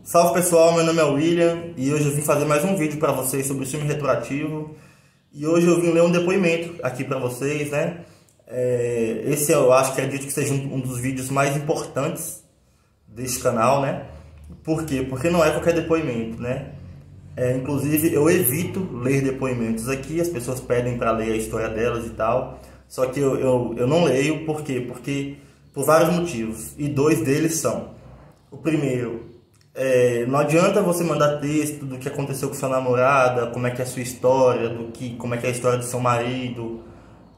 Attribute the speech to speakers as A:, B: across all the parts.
A: Salve pessoal, meu nome é William e hoje eu vim fazer mais um vídeo para vocês sobre o filme retroativo. E hoje eu vim ler um depoimento aqui para vocês, né? Esse eu acho que acredito que seja um dos vídeos mais importantes deste canal, né? Por quê? Porque não é qualquer depoimento, né? Inclusive eu evito ler depoimentos aqui, as pessoas pedem para ler a história delas e tal. Só que eu não leio, por quê? Porque por vários motivos, e dois deles são: o primeiro, não adianta você mandar texto do que aconteceu com sua namorada, como é que é a sua história, como é que é a história do seu marido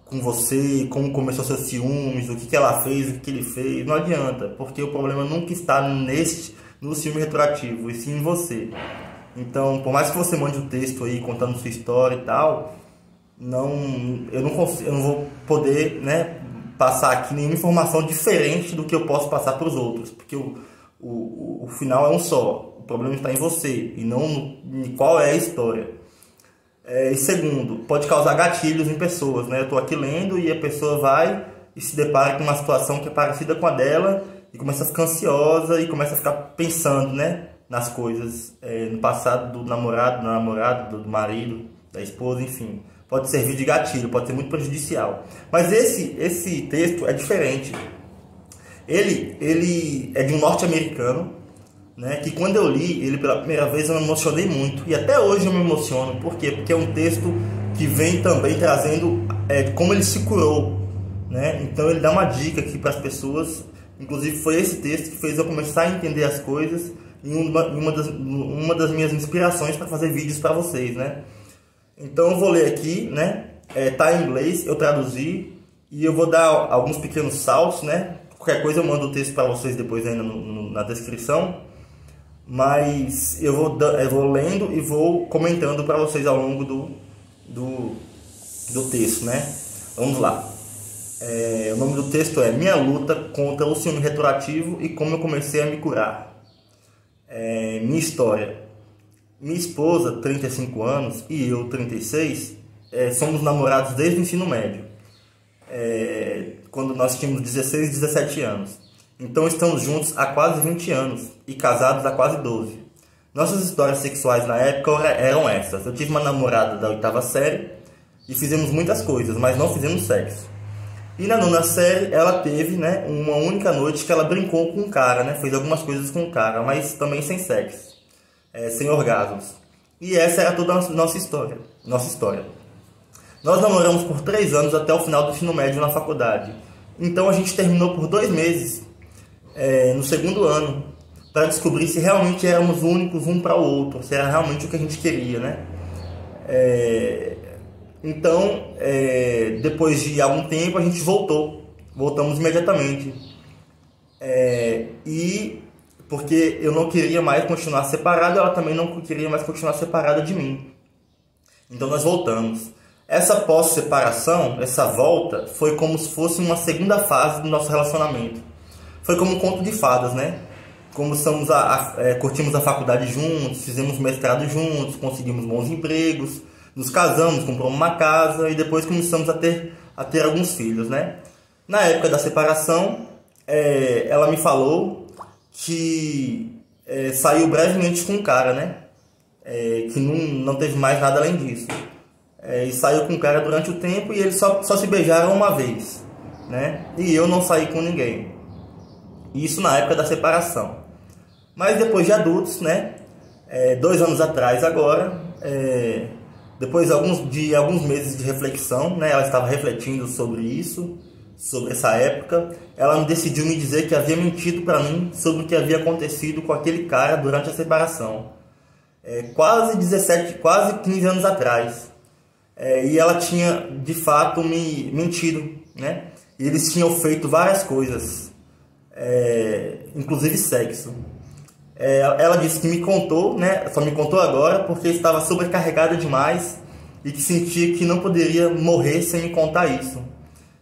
A: com você, como começou seus ciúmes, o que ela fez, o que ele fez. Não adianta, porque o problema nunca está no filme retroativo, e sim em você. Então, por mais que você mande um texto aí contando sua história e tal, eu não vou poder, né, passar aqui nenhuma informação diferente do que eu posso passar para os outros, porque o final é um só. O problema está em você e não em qual é a história. E segundo, pode causar gatilhos em pessoas, né? Eu estou aqui lendo e a pessoa vai e se depara com uma situação que é parecida com a dela e começa a ficar ansiosa e começa a ficar pensando, né, nas coisas, no passado do namorado, da namorada, do marido, da esposa, enfim. Pode servir de gatilho, pode ser muito prejudicial. Mas esse texto é diferente. Ele é de um norte-americano, né, que quando eu li ele pela primeira vez eu me emocionei muito. E até hoje eu me emociono. Por quê? Porque é um texto que vem também trazendo como ele se curou, né? Então ele dá uma dica aqui para as pessoas. Inclusive foi esse texto que fez eu começar a entender as coisas e uma das minhas inspirações para fazer vídeos para vocês, né? Então eu vou ler aqui, né? Tá em inglês, eu traduzi e eu vou dar alguns pequenos saltos, né? Qualquer coisa eu mando o texto para vocês depois aí na descrição. Mas eu vou lendo e vou comentando para vocês ao longo do texto, né? Vamos lá. O nome do texto é Minha Luta contra o Ciúme Retroativo e Como Eu Comecei a Me Curar. Minha história. Minha esposa, 35 anos, e eu, 36, somos namorados desde o ensino médio. Quando nós tínhamos 16 e 17 anos. Então estamos juntos há quase 20 anos e casados há quase 12. Nossas histórias sexuais na época eram essas. Eu tive uma namorada da 8ª série e fizemos muitas coisas, mas não fizemos sexo. E na 9ª série ela teve, né, uma única noite que ela brincou com um cara, né, fez algumas coisas com um cara, mas também sem sexo, sem orgasmos. E essa era toda a nossa história. Nós namoramos por 3 anos até o final do ensino médio na faculdade. Então a gente terminou por 2 meses, no segundo ano, para descobrir se realmente éramos únicos um para o outro, se era realmente o que a gente queria, né? Então, depois de algum tempo, a gente voltamos imediatamente. E porque eu não queria mais continuar separado, ela também não queria mais continuar separada de mim. Então nós voltamos. Essa pós-separação, essa volta, foi como se fosse uma segunda fase do nosso relacionamento. Foi como um conto de fadas, né? Curtimos a faculdade juntos, fizemos mestrado juntos, conseguimos bons empregos, nos casamos, compramos uma casa e depois começamos a ter alguns filhos, né? Na época da separação, ela me falou que saiu brevemente com um cara, né? Que não teve mais nada além disso. E saiu com um cara durante o tempo e eles só se beijaram uma vez, né? E eu não saí com ninguém. Isso na época da separação. Mas depois de adultos, né? 2 anos atrás agora, depois de alguns meses de reflexão, né? Ela estava refletindo sobre isso, sobre essa época. Ela decidiu me dizer que havia mentido para mim sobre o que havia acontecido com aquele cara durante a separação. Quase 15 anos atrás. E ela tinha de fato me mentido, né? E eles tinham feito várias coisas, inclusive sexo. Ela disse que me contou, né? Só me contou agora porque estava sobrecarregada demais e que sentia que não poderia morrer sem me contar isso.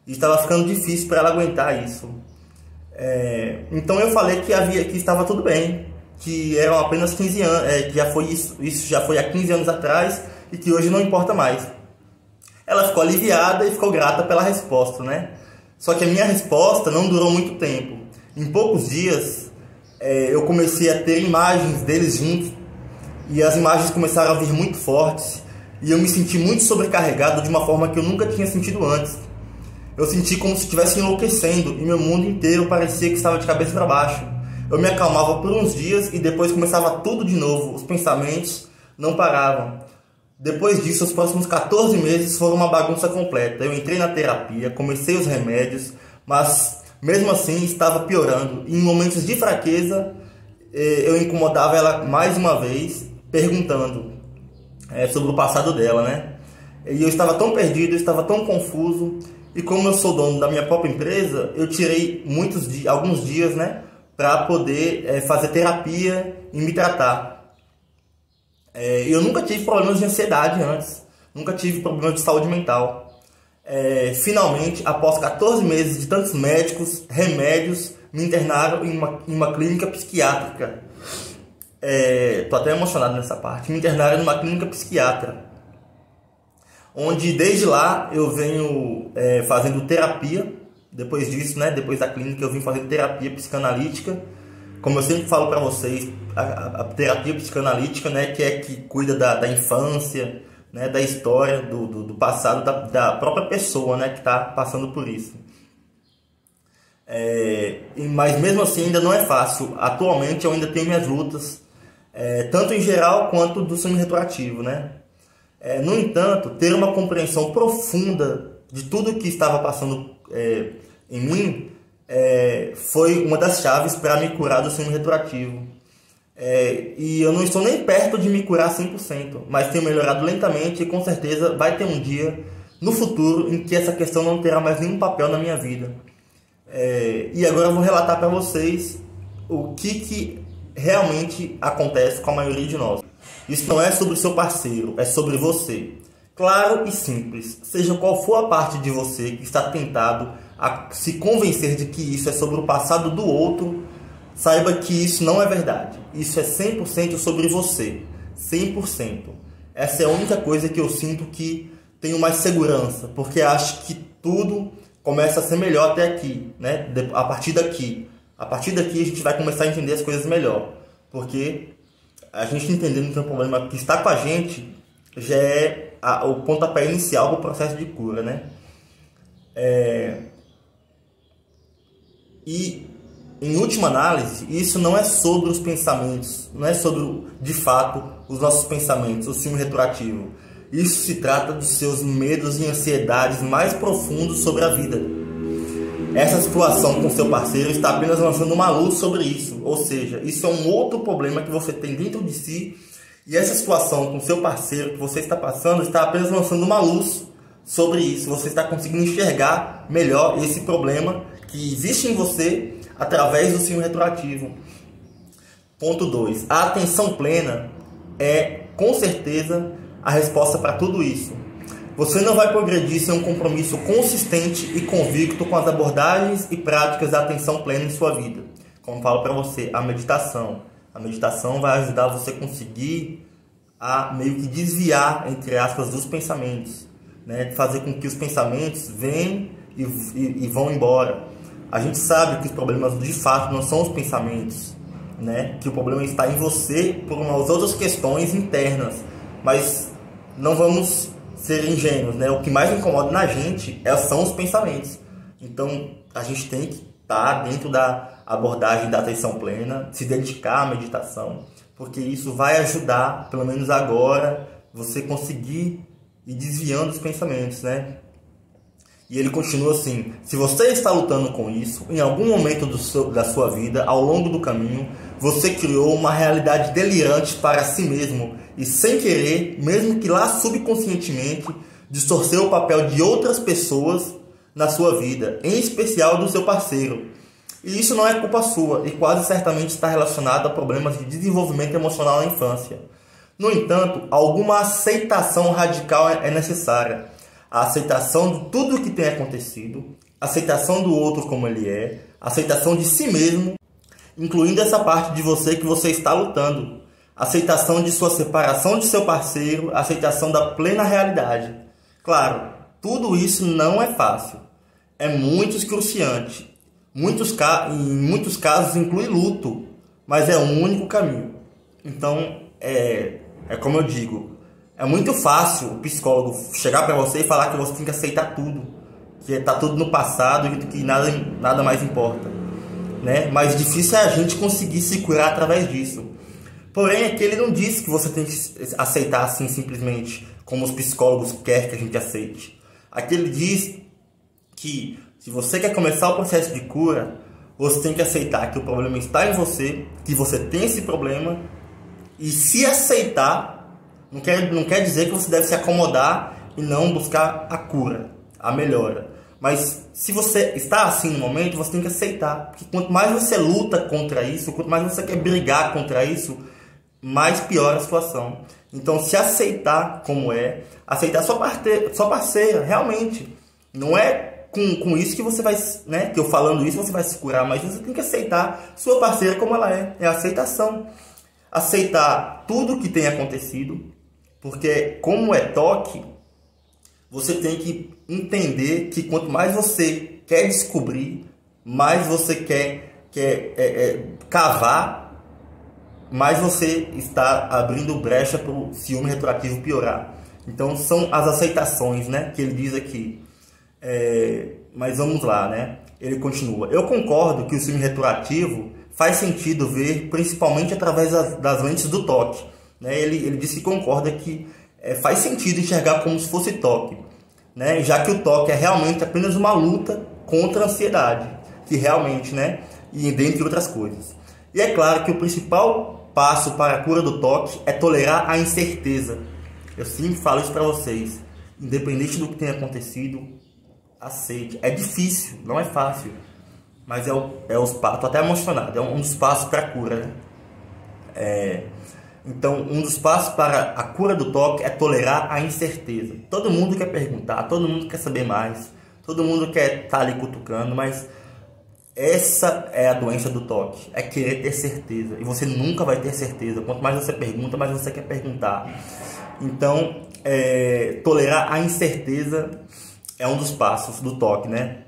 A: E estava ficando difícil para ela aguentar isso. Então eu falei que estava tudo bem, que eram apenas 15 anos, que isso já foi há 15 anos atrás e que hoje não importa mais. Ela ficou aliviada e ficou grata pela resposta, né? Só que a minha resposta não durou muito tempo. Em poucos dias, eu comecei a ter imagens deles juntos, e as imagens começaram a vir muito fortes, e eu me senti muito sobrecarregado de uma forma que eu nunca tinha sentido antes. Eu senti como se estivesse enlouquecendo, e meu mundo inteiro parecia que estava de cabeça para baixo. Eu me acalmava por uns dias e depois começava tudo de novo, os pensamentos não paravam. Depois disso, os próximos 14 meses foram uma bagunça completa. Eu entrei na terapia, comecei os remédios, mas mesmo assim estava piorando. E em momentos de fraqueza, eu incomodava ela mais uma vez, perguntando sobre o passado dela, né? E eu estava tão perdido, eu estava tão confuso. E como eu sou dono da minha própria empresa, eu tirei alguns dias, né, para poder fazer terapia e me tratar. Eu nunca tive problemas de ansiedade antes, nunca tive problemas de saúde mental. Finalmente, após 14 meses de tantos médicos, remédios, me internaram em uma clínica psiquiátrica. Tô até emocionado nessa parte. Me internaram em uma clínica psiquiátrica, onde desde lá eu venho fazendo terapia. Depois disso, né, depois da clínica, eu vim fazendo terapia psicanalítica. Como eu sempre falo para vocês, a terapia psicanalítica, né, que cuida da infância, né, da história, do passado da própria pessoa, né, que está passando por isso. Mas mesmo assim ainda não é fácil. Atualmente eu ainda tenho minhas lutas, tanto em geral quanto do síndrome retroativo, né? No entanto, ter uma compreensão profunda de tudo que estava passando em mim foi uma das chaves para me curar do síndrome retroativo. E eu não estou nem perto de me curar 100%, mas tenho melhorado lentamente e com certeza vai ter um dia no futuro em que essa questão não terá mais nenhum papel na minha vida. E agora eu vou relatar para vocês o que realmente acontece com a maioria de nós. Isso não é sobre o seu parceiro, é sobre você. Claro e simples, seja qual for a parte de você que está tentado a se convencer de que isso é sobre o passado do outro, saiba que isso não é verdade. Isso é 100% sobre você. 100%. Essa é a única coisa que eu sinto que tenho mais segurança, porque acho que tudo começa a ser melhor até aqui, né? A partir daqui a gente vai começar a entender as coisas melhor, porque a gente entendendo que é um problema que está com a gente já é o pontapé inicial para o processo de cura, né? E em última análise, isso não é sobre os pensamentos, não é sobre de fato os nossos pensamentos, o síndrome retroativo. Isso se trata dos seus medos e ansiedades mais profundos sobre a vida. Essa situação com seu parceiro está apenas lançando uma luz sobre isso, ou seja, isso é um outro problema que você tem dentro de si, e essa situação com seu parceiro que você está passando está apenas lançando uma luz sobre isso. Você está conseguindo enxergar melhor esse problema que existe em você através do síndrome retroativo. Ponto 2. A atenção plena é, com certeza, a resposta para tudo isso. Você não vai progredir sem um compromisso consistente e convicto com as abordagens e práticas da atenção plena em sua vida. Como falo para você, a meditação. A meditação vai ajudar você a conseguir meio que desviar, entre aspas, dos pensamentos, né? Fazer com que os pensamentos venham e vão embora. A gente sabe que os problemas de fato não são os pensamentos, né? Que o problema está em você por umas outras questões internas. Mas não vamos ser ingênuos, né? O que mais incomoda na gente são os pensamentos. Então a gente tem que estar dentro da abordagem da atenção plena, se dedicar à meditação, porque isso vai ajudar, pelo menos agora, você conseguir ir desviando os pensamentos, né? E ele continua assim: se você está lutando com isso, em algum momento da sua vida, ao longo do caminho, você criou uma realidade delirante para si mesmo e, sem querer, mesmo que lá subconscientemente, distorceu o papel de outras pessoas na sua vida, em especial do seu parceiro. E isso não é culpa sua e quase certamente está relacionado a problemas de desenvolvimento emocional na infância. No entanto, alguma aceitação radical é necessária. A aceitação de tudo o que tem acontecido, a aceitação do outro como ele é, a aceitação de si mesmo, incluindo essa parte de você que você está lutando, a aceitação de sua separação de seu parceiro, a aceitação da plena realidade. Claro, tudo isso não é fácil, é muito excruciante, em muitos casos inclui luto, mas é o único caminho. Então, é como eu digo, é muito fácil o psicólogo chegar para você e falar que você tem que aceitar tudo, que está tudo no passado e que nada mais importa, né? Mas difícil é a gente conseguir se curar através disso. Porém, aqui ele não diz que você tem que aceitar assim simplesmente, como os psicólogos querem que a gente aceite. Aqui ele diz que se você quer começar o processo de cura, você tem que aceitar que o problema está em você, que você tem esse problema, e se aceitar, não quer dizer que você deve se acomodar e não buscar a cura, a melhora. Mas se você está assim no momento, você tem que aceitar. Porque quanto mais você luta contra isso, quanto mais você quer brigar contra isso, mais piora a situação. Então, se aceitar como é, aceitar sua parceira, realmente. Não é com isso que você vai, né? Que eu falando isso você vai se curar, mas você tem que aceitar sua parceira como ela é. É a aceitação. Aceitar tudo que tem acontecido, porque como é toque, você tem que entender que quanto mais você quer descobrir, mais você quer cavar, mais você está abrindo brecha para o ciúme retroativo piorar. Então são as aceitações, né, que ele diz aqui. Mas vamos lá, né? Ele continua. Eu concordo que o ciúme retroativo faz sentido ver principalmente através das lentes do toque, né? Ele diz que concorda que faz sentido enxergar como se fosse toque, né? Já que o toque é realmente apenas uma luta contra a ansiedade, que realmente, né? E dentre outras coisas. E é claro que o principal passo para a cura do toque é tolerar a incerteza. Eu sempre falo isso para vocês. Independente do que tenha acontecido, aceite. É difícil, não é fácil. Mas tô até emocionado, é um dos passos para a cura, né? Então, um dos passos para a cura do toque é tolerar a incerteza. Todo mundo quer perguntar, todo mundo quer saber mais, todo mundo quer estar ali cutucando, mas essa é a doença do toque, é querer ter certeza. E você nunca vai ter certeza. Quanto mais você pergunta, mais você quer perguntar. Então, tolerar a incerteza é um dos passos do toque, né?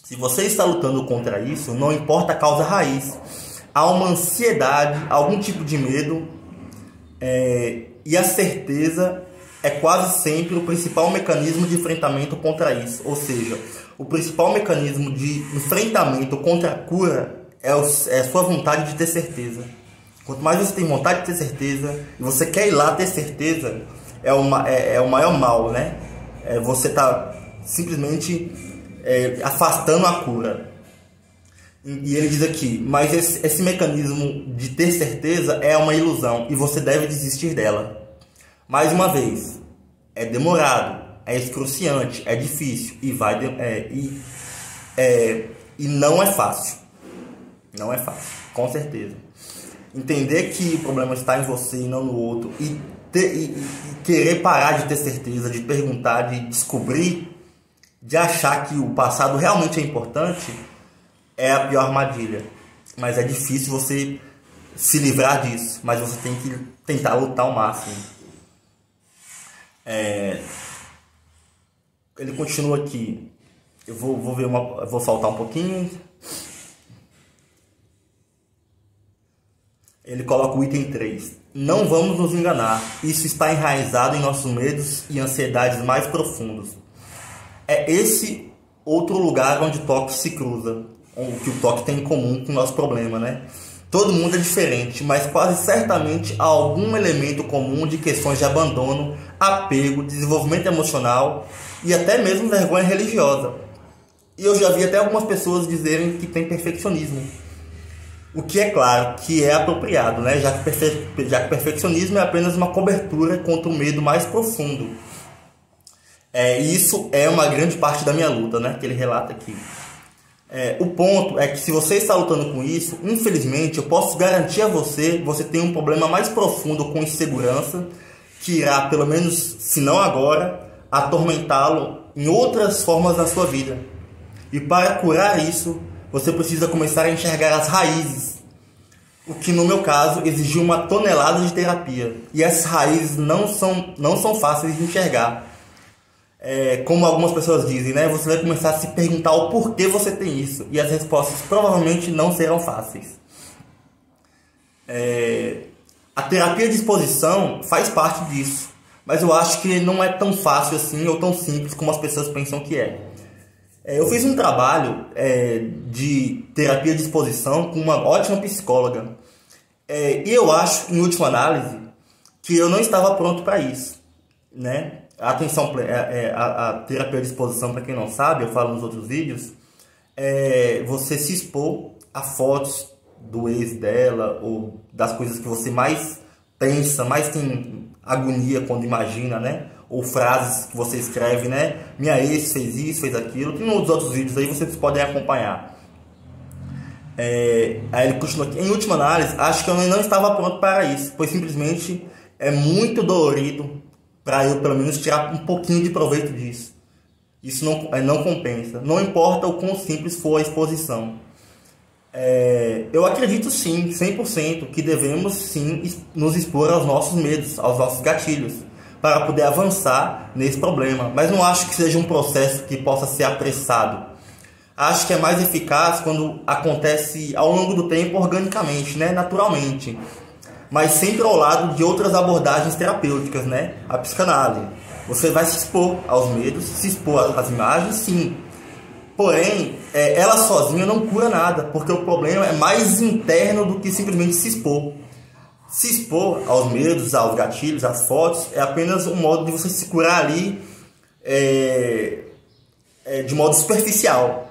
A: Se você está lutando contra isso, não importa a causa raiz. Há uma ansiedade, algum tipo de medo, e a certeza é quase sempre o principal mecanismo de enfrentamento contra isso. Ou seja, o principal mecanismo de enfrentamento contra a cura é a sua vontade de ter certeza. Quanto mais você tem vontade de ter certeza, e você quer ir lá ter certeza, é o maior mal, né? Você está simplesmente afastando a cura. E ele diz aqui, mas esse mecanismo de ter certeza é uma ilusão e você deve desistir dela. Mais uma vez, é demorado, é excruciante, é difícil e não é fácil. Não é fácil, com certeza. Entender que o problema está em você e não no outro e querer parar de ter certeza, de perguntar, de descobrir, de achar que o passado realmente é importante, é a pior armadilha. Mas é difícil você se livrar disso, mas você tem que tentar lutar ao máximo. Ele continua aqui. Eu vou saltar um pouquinho. Ele coloca o item 3. Não vamos nos enganar. Isso está enraizado em nossos medos e ansiedades mais profundos. É esse outro lugar onde o toque se cruza. O que o toque tem em comum com o nosso problema, né? Todo mundo é diferente, mas quase certamente há algum elemento comum de questões de abandono, apego, desenvolvimento emocional e até mesmo vergonha religiosa. E eu já vi até algumas pessoas dizerem que tem perfeccionismo. O que é claro que é apropriado, né? Já que perfeccionismo é apenas uma cobertura contra o medo mais profundo. Isso é uma grande parte da minha luta, né? Que ele relata aqui. O ponto é que se você está lutando com isso, infelizmente eu posso garantir a você tem um problema mais profundo com insegurança, que irá, pelo menos se não agora, atormentá-lo em outras formas da sua vida. E para curar isso, você precisa começar a enxergar as raízes, o que no meu caso exigiu uma tonelada de terapia. E essas raízes não são fáceis de enxergar. Como algumas pessoas dizem, né? Você vai começar a se perguntar o porquê você tem isso. E as respostas provavelmente não serão fáceis. A terapia de exposição faz parte disso, mas eu acho que não é tão fácil assim ou tão simples como as pessoas pensam que é. Eu fiz um trabalho de terapia de exposição com uma ótima psicóloga, e eu acho, em última análise, que eu não estava pronto para isso, né? A terapia de exposição, para quem não sabe, eu falo nos outros vídeos, você se expor a fotos do ex dela ou das coisas que você mais pensa, mais tem agonia quando imagina, né? Ou frases que você escreve, né? Minha ex fez isso, fez aquilo. Tem uns outros vídeos aí, vocês podem acompanhar. Aí ele continua aqui. Em última análise, acho que eu não estava pronto para isso, pois simplesmente é muito dolorido para eu, pelo menos, tirar um pouquinho de proveito disso. Isso não compensa. Não importa o quão simples for a exposição. Eu acredito sim, 100%, que devemos sim nos expor aos nossos medos, aos nossos gatilhos, para poder avançar nesse problema. Mas não acho que seja um processo que possa ser apressado. Acho que é mais eficaz quando acontece ao longo do tempo organicamente, né? Naturalmente. Mas sempre ao lado de outras abordagens terapêuticas, né? A psicanálise. Você vai se expor aos medos, se expor às imagens, sim. Porém, ela sozinha não cura nada, porque o problema é mais interno do que simplesmente se expor. Se expor aos medos, aos gatilhos, às fotos, é apenas um modo de você se curar ali de modo superficial.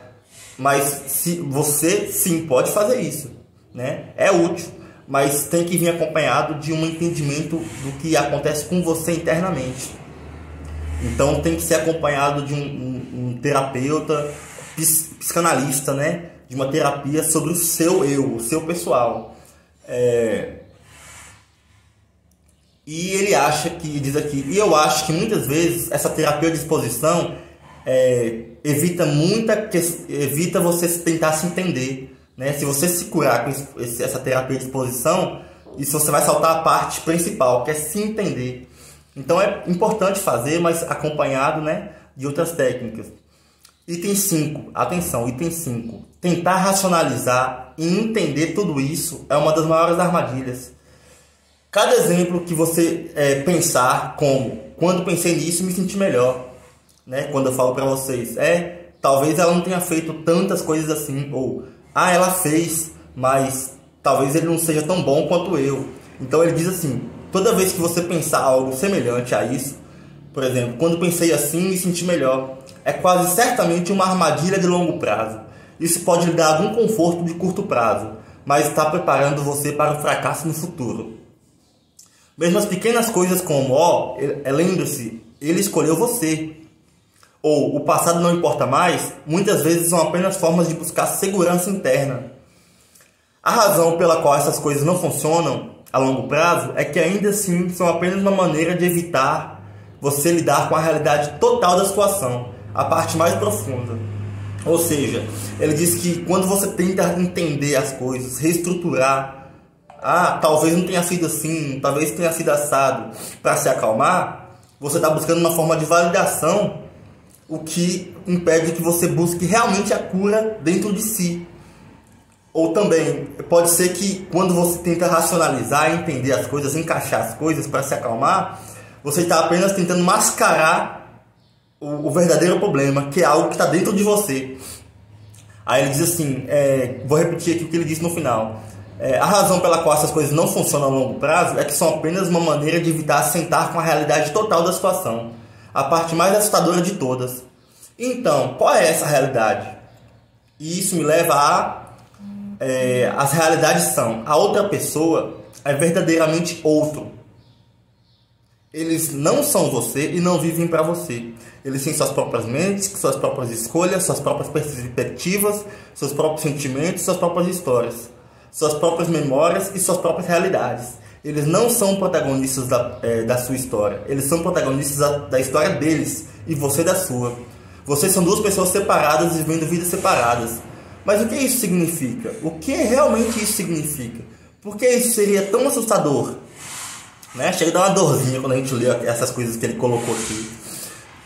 A: Mas você sim pode fazer isso, né? É útil, mas tem que vir acompanhado de um entendimento do que acontece com você internamente. Então tem que ser acompanhado de um terapeuta, psicanalista, né? De uma terapia sobre o seu eu, o seu pessoal. E ele acha que, diz aqui, e eu acho que muitas vezes essa terapia de exposição evita você tentar se entender, né? Se você se curar com essa terapia de exposição, isso você vai saltar a parte principal, que é se entender. Então é importante fazer, mas acompanhado, né, de outras técnicas. Item 5, atenção, item 5. Tentar racionalizar e entender tudo isso é uma das maiores armadilhas. Cada exemplo que você pensar como, quando pensei nisso me senti melhor, né? Quando eu falo para vocês, talvez ela não tenha feito tantas coisas assim, ou, ela fez, mas talvez ele não seja tão bom quanto eu. Então ele diz assim, toda vez que você pensar algo semelhante a isso, por exemplo, quando pensei assim me senti melhor, é quase certamente uma armadilha de longo prazo. Isso pode lhe dar algum conforto de curto prazo, mas está preparando você para o fracasso no futuro. Mesmo as pequenas coisas como, lembre-se, ele escolheu você. Ou o passado não importa mais, muitas vezes são apenas formas de buscar segurança interna. A razão pela qual essas coisas não funcionam a longo prazo é que ainda assim são apenas uma maneira de evitar você lidar com a realidade total da situação, a parte mais profunda. Ou seja, ele diz que quando você tenta entender as coisas, reestruturar, talvez não tenha sido assim, talvez tenha sido assado, para se acalmar, você está buscando uma forma de validação, o que impede que você busque realmente a cura dentro de si. Ou também, pode ser que quando você tenta racionalizar, entender as coisas, encaixar as coisas para se acalmar, você está apenas tentando mascarar o verdadeiro problema, que é algo que está dentro de você. Aí ele diz assim, vou repetir aqui o que ele disse no final. A razão pela qual essas coisas não funcionam a longo prazo é que são apenas uma maneira de evitar sentar com a realidade total da situação, a parte mais assustadora de todas. Então, qual é essa realidade? E isso me leva as realidades são: a outra pessoa é verdadeiramente outro. Eles não são você e não vivem para você. Eles têm suas próprias mentes, suas próprias escolhas, suas próprias perspectivas, seus próprios sentimentos, suas próprias histórias, suas próprias memórias e suas próprias realidades. Eles não são protagonistas da sua história. Eles são protagonistas da história deles e você da sua. Vocês são duas pessoas separadas vivendo vidas separadas. Mas o que isso significa? O que realmente isso significa? Por que isso seria tão assustador? Né? Chega a dar uma dorzinha quando a gente lê essas coisas que ele colocou aqui.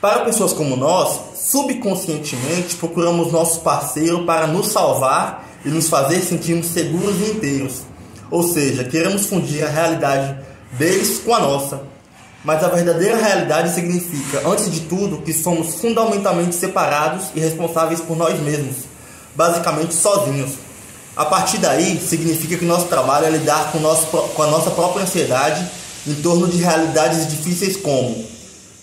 A: Para pessoas como nós, subconscientemente procuramos nosso parceiro para nos salvar e nos fazer sentirmos seguros e inteiros. Ou seja, queremos fundir a realidade deles com a nossa. Mas a verdadeira realidade significa, antes de tudo, que somos fundamentalmente separados e responsáveis por nós mesmos, basicamente sozinhos. A partir daí, significa que nosso trabalho é lidar com a nossa própria ansiedade em torno de realidades difíceis como: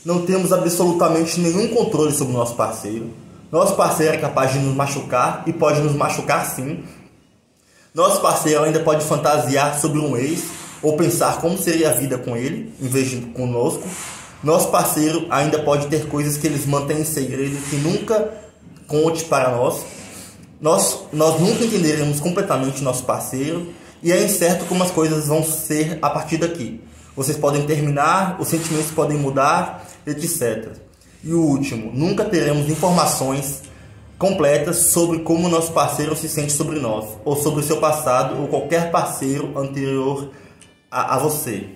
A: não temos absolutamente nenhum controle sobre o nosso parceiro. Nosso parceiro é capaz de nos machucar e pode nos machucar sim. Nosso parceiro ainda pode fantasiar sobre um ex ou pensar como seria a vida com ele, em vez de conosco. Nosso parceiro ainda pode ter coisas que eles mantêm em segredo que nunca conte para nós. Nós nunca entenderemos completamente nosso parceiro e é incerto como as coisas vão ser a partir daqui. Vocês podem terminar, os sentimentos podem mudar, etc. E o último, nunca teremos informações completas sobre como nosso parceiro se sente sobre nós, ou sobre o seu passado, ou qualquer parceiro anterior a você.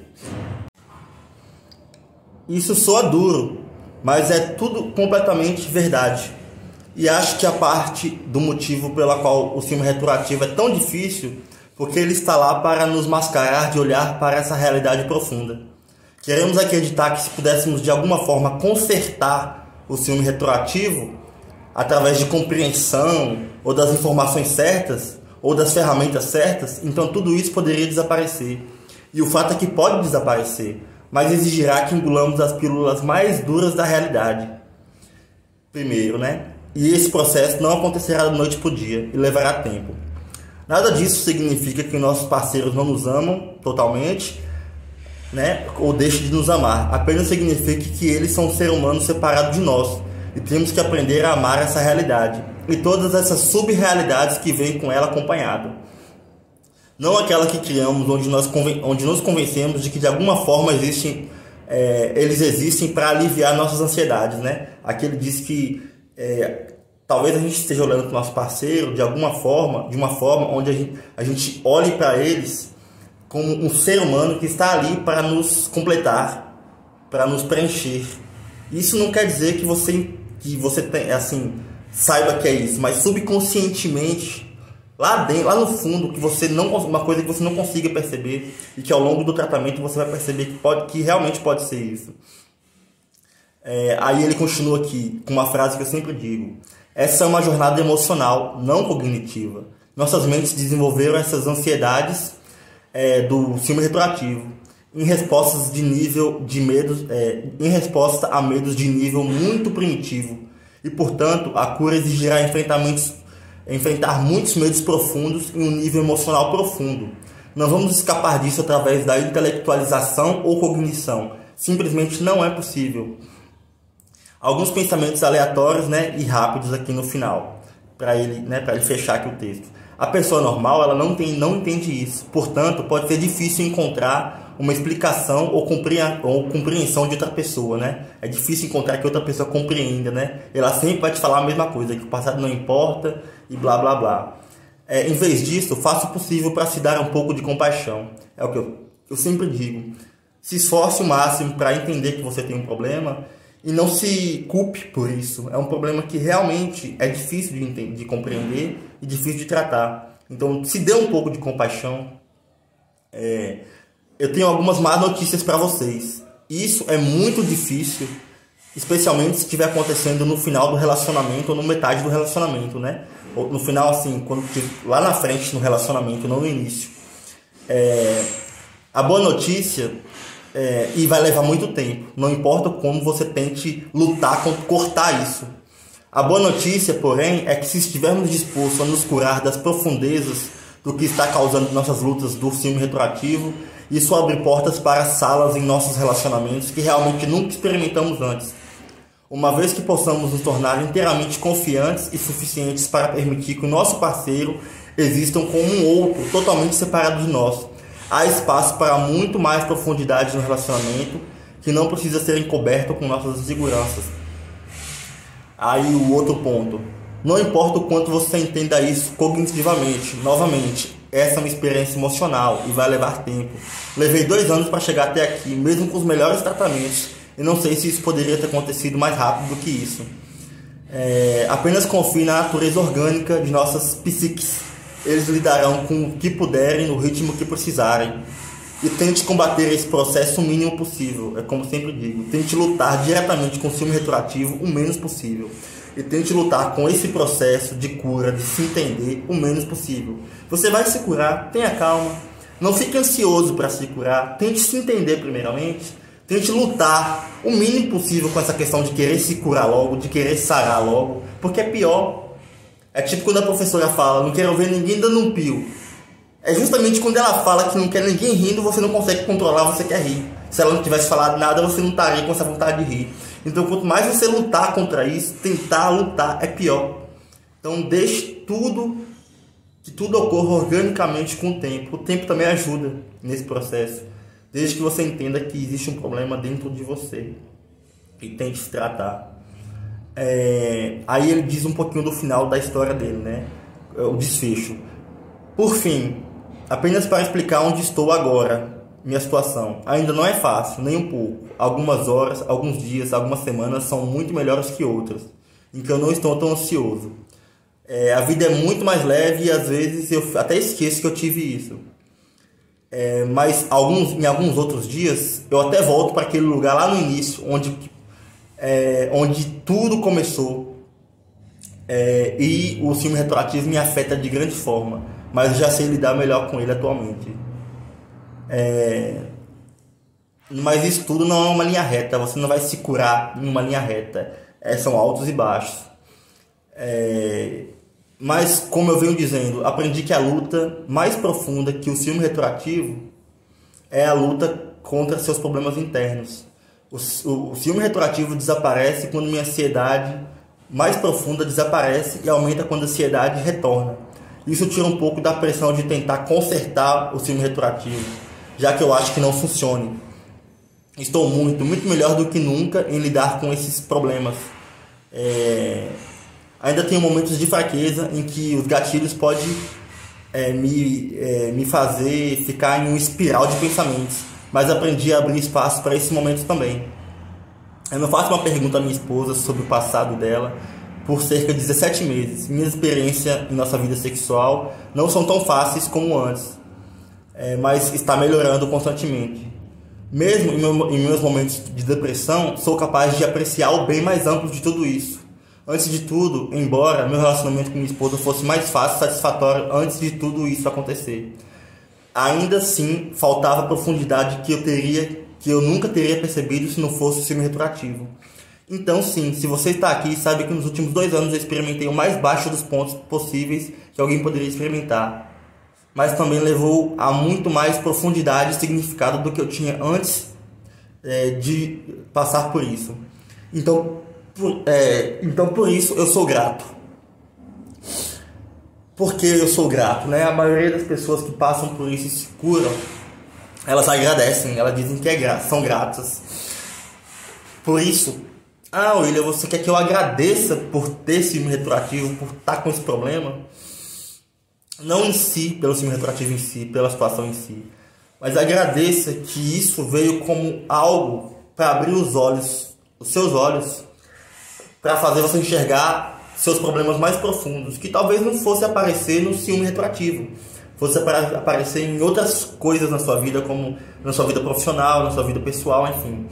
A: Isso soa duro, mas é tudo completamente verdade. E acho que a parte do motivo pela qual o filme retroativo é tão difícil, porque ele está lá para nos mascarar de olhar para essa realidade profunda. Queremos acreditar que se pudéssemos de alguma forma consertar o filme retroativo, através de compreensão, ou das informações certas, ou das ferramentas certas, então tudo isso poderia desaparecer. E o fato é que pode desaparecer, mas exigirá que engolamos as pílulas mais duras da realidade. Primeiro, né? E esse processo não acontecerá da noite para o dia e levará tempo. Nada disso significa que nossos parceiros não nos amam totalmente, né? Ou deixem de nos amar. Apenas significa que eles são um ser humano separado de nós e temos que aprender a amar essa realidade e todas essas sub-realidades que vêm com ela acompanhado. Não aquela que criamos, onde nos convencemos de que de alguma forma eles existem para aliviar nossas ansiedades, né? Aqui ele diz que talvez a gente esteja olhando para o nosso parceiro de uma forma onde a gente olhe para eles como um ser humano que está ali para nos completar, para nos preencher. Isso não quer dizer que você tem, assim, saiba que é isso, mas subconscientemente, lá dentro, lá no fundo, uma coisa que você não consiga perceber e que ao longo do tratamento você vai perceber que realmente pode ser isso. Aí ele continua aqui com uma frase que eu sempre digo: essa é uma jornada emocional, não cognitiva. Nossas mentes desenvolveram essas ansiedades do filme retroativo em resposta a medos de nível muito primitivo e, portanto, a cura exigirá enfrentar muitos medos profundos em um nível emocional profundo. Não vamos escapar disso através da intelectualização ou cognição. Simplesmente não é possível. Alguns pensamentos aleatórios, né, e rápidos aqui no final, para ele fechar aqui o texto. A pessoa normal, ela não entende isso. Portanto, pode ser difícil encontrar uma explicação ou compreensão de outra pessoa, né? É difícil encontrar que outra pessoa compreenda, né? Ela sempre vai te falar a mesma coisa, que o passado não importa e blá blá blá. Em vez disso, faça o possível para se dar um pouco de compaixão. É o que eu sempre digo. Se esforce o máximo para entender que você tem um problema e não se culpe por isso. É um problema que realmente é difícil de compreender e difícil de tratar. Então, se dê um pouco de compaixão. Eu tenho algumas más notícias para vocês. Isso é muito difícil, especialmente se estiver acontecendo no final do relacionamento ou no metade do relacionamento, né? Ou no final, assim, lá na frente no relacionamento, não no início. A boa notícia e vai levar muito tempo. Não importa como você tente lutar contra cortar isso. A boa notícia, porém, é que se estivermos dispostos a nos curar das profundezas do que está causando nossas lutas do filme retroativo, isso abre portas para salas em nossos relacionamentos que realmente nunca experimentamos antes. Uma vez que possamos nos tornar inteiramente confiantes e suficientes para permitir que o nosso parceiro exista como um outro totalmente separado de nós, há espaço para muito mais profundidade no relacionamento que não precisa ser encoberto com nossas inseguranças. Aí o outro ponto. Não importa o quanto você entenda isso cognitivamente, novamente, essa é uma experiência emocional e vai levar tempo. Levei 2 anos para chegar até aqui, mesmo com os melhores tratamentos, e não sei se isso poderia ter acontecido mais rápido do que isso. Apenas confie na natureza orgânica de nossas psiques eles lidarão com o que puderem, no ritmo que precisarem. E tente combater esse processo o mínimo possível. É como sempre digo, tente lutar diretamente com o ciúme retroativo o menos possível. E tente lutar com esse processo de cura, de se entender o menos possível. Você vai se curar, tenha calma. Não fique ansioso para se curar. Tente se entender primeiramente. Tente lutar o mínimo possível com essa questão de querer se curar logo, de querer sarar logo. Porque é pior. É tipo quando a professora fala, não quero ver ninguém dando um pio. É justamente quando ela fala que não quer ninguém rindo, você não consegue controlar, você quer rir. Se ela não tivesse falado nada, você não estaria com essa vontade de rir. Então, quanto mais você lutar contra isso, tentar lutar, é pior. Então, deixe que tudo ocorra organicamente com o tempo. O tempo também ajuda nesse processo. Desde que você entenda que existe um problema dentro de você. E tente se tratar. Aí ele diz um pouquinho do final da história dele, né? O desfecho. Por fim, apenas para explicar onde estou agora. Minha situação ainda não é fácil, nem um pouco. Algumas horas, alguns dias, algumas semanas são muito melhores que outras, em que eu não estou tão ansioso. A vida é muito mais leve e às vezes eu até esqueço que eu tive isso. Mas em alguns outros dias eu até volto para aquele lugar lá no início, onde tudo começou. E o ciúme retroativo me afeta de grande forma, mas eu já sei lidar melhor com ele atualmente. Mas isso tudo não é uma linha reta. Você não vai se curar em uma linha reta. São altos e baixos. Mas como eu venho dizendo, aprendi que a luta mais profunda que o ciúme retroativo é a luta contra seus problemas internos. O ciúme retroativo desaparece quando minha ansiedade mais profunda desaparece e aumenta quando a ansiedade retorna. Isso tira um pouco da pressão de tentar consertar o ciúme retroativo, já que eu acho que não funcione. Estou muito melhor do que nunca em lidar com esses problemas. Ainda tenho momentos de fraqueza em que os gatilhos podem me fazer ficar em um espiral de pensamentos, mas aprendi a abrir espaço para esses momentos também. Eu não faço uma pergunta à minha esposa sobre o passado dela por cerca de 17 meses. Minha experiência em nossa vida sexual não são tão fáceis como antes. Mas está melhorando constantemente. Mesmo em meus momentos de depressão, sou capaz de apreciar o bem mais amplo de tudo isso. Antes de tudo, embora meu relacionamento com minha esposa fosse mais fácil e satisfatório antes de tudo isso acontecer, ainda assim faltava profundidade que eu nunca teria percebido se não fosse o ciúme retroativo. Então sim, se você está aqui, sabe que nos últimos 2 anos eu experimentei o mais baixo dos pontos possíveis que alguém poderia experimentar. Mas também levou a muito mais profundidade e significado do que eu tinha antes de passar por isso. Então por isso eu sou grato. Por que eu sou grato, né? A maioria das pessoas que passam por isso e se curam, elas agradecem, elas dizem que são gratas. Por isso, William, você quer que eu agradeça por ter ciúme retroativo, por estar com esse problema? Não em si, pelo ciúme retroativo em si, pela situação em si, mas agradeça que isso veio como algo para abrir os seus olhos, para fazer você enxergar seus problemas mais profundos, que talvez não fosse aparecer no ciúme retroativo, fosse aparecer em outras coisas na sua vida, como na sua vida profissional, na sua vida pessoal, enfim.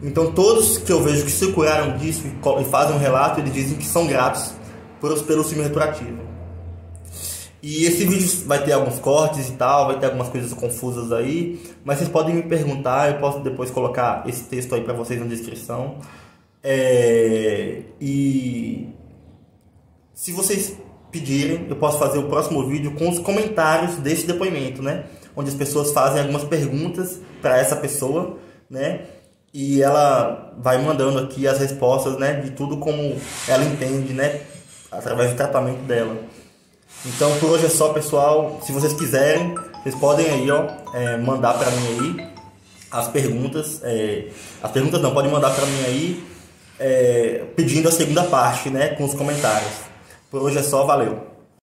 A: Então todos que eu vejo que se curaram disso e fazem um relato, eles dizem que são gratos pelo ciúme retroativo. E esse vídeo vai ter alguns cortes e tal, vai ter algumas coisas confusas aí, mas vocês podem me perguntar, eu posso depois colocar esse texto aí para vocês na descrição. E se vocês pedirem, eu posso fazer o próximo vídeo com os comentários desse depoimento, né? Onde as pessoas fazem algumas perguntas para essa pessoa, né? E ela vai mandando aqui as respostas, né? De tudo como ela entende, né? Através do tratamento dela. Então por hoje é só, pessoal. Se vocês quiserem, vocês podem aí, mandar para mim aí as perguntas. As perguntas não, podem mandar para mim aí pedindo a segunda parte, né? Com os comentários. Por hoje é só, valeu.